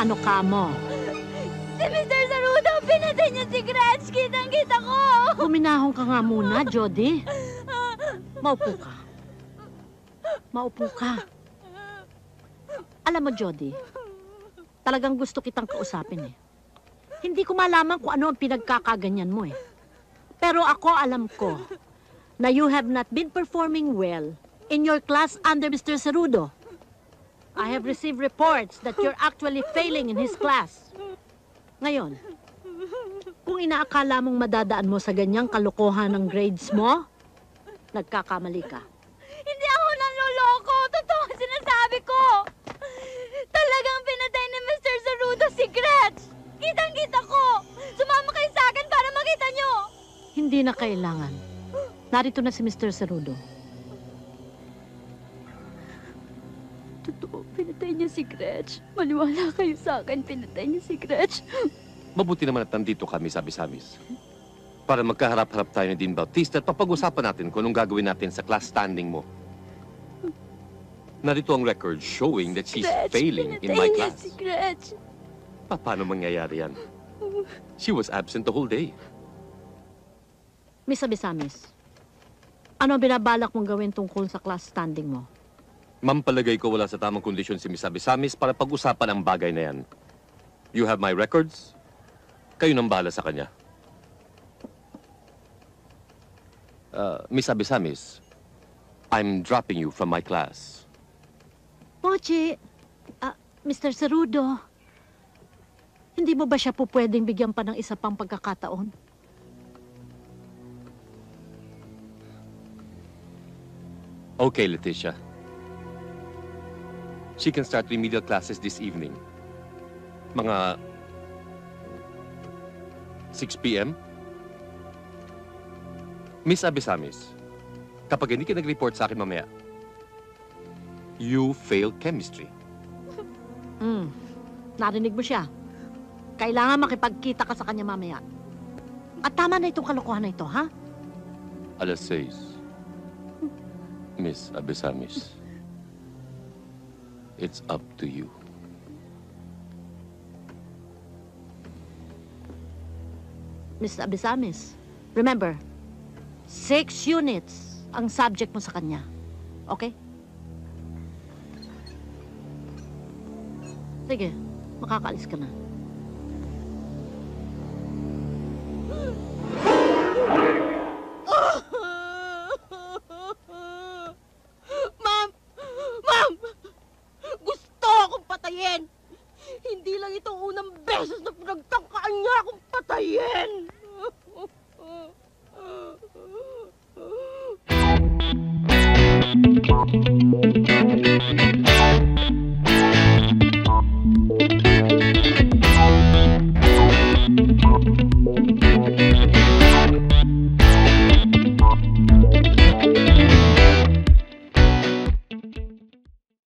Ano ka mo? Si Mr. Sarudo, pinatay niya si Gretch! Kitang-kita ko! Huminahon ka nga muna, Jody. Maupo ka. Maupo ka. Alam mo, Jody, talagang gusto kitang kausapin eh. Hindi ko malaman kung ano ang pinagkakaganyan mo eh. Pero ako alam ko na you have not been performing well in your class under Mr. Sarudo. I have received reports that you're actually failing in his class. Ngayon, kung inaakala mong madadaan mo sa ganyang kalokohan ng grades mo, nagkakamali ka. Hindi ako nanloloko! Totoo ang sinasabi ko! Talagang pinatay ni Mr. Sarudo si Gretch! Kitang-kita ko! Sumama kayo sa akin para makita nyo! Hindi na kailangan. Narito na si Mr. Sarudo. Totoo, pinatay niya si Gretch. Maniwala kayo sa akin, pinatay niya si Gretch. Mabuti naman at nandito kami, Samis. Para magkaharap-harap tayo ni Dean Bautista at papag-usapan natin kung anong gagawin natin sa class standing mo. Narito ang record showing that she's failing in my class. Si Gretch. Paano mangyayari yan? She was absent the whole day. Miss Abisamis, ano ang binabalak mong gawin tungkol sa class standing mo? Ma'am, palagay ko wala sa tamang kondisyon si Miss Abisamis para pag-usapan ang bagay na yan. You have my records? Kayo nang bahala sa kanya. Miss Abisamis, I'm dropping you from my class. Pochi, Mr. Sarudo, hindi mo ba siya po pwedeng bigyan pa ng isa pang pagkakataon? Okay, Leticia. She can start remedial classes this evening. Mga 6 p.m. Miss Abisamis, kapag hindi ka nag-report sa akin mamaya, you failed chemistry. Narinig mo siya. Kailangan makipagkita ka sa kanya mamaya. At tama na itong kalokohan na ito, ha? Alas 6. Miss Abisamis. It's up to you. Miss Abisamis, remember, 6 units ang subject mo sa kanya. Okay? Sige, makakaalis ka na. Hindi lang ito unang beses na pinagtangkaan niya akong patayin!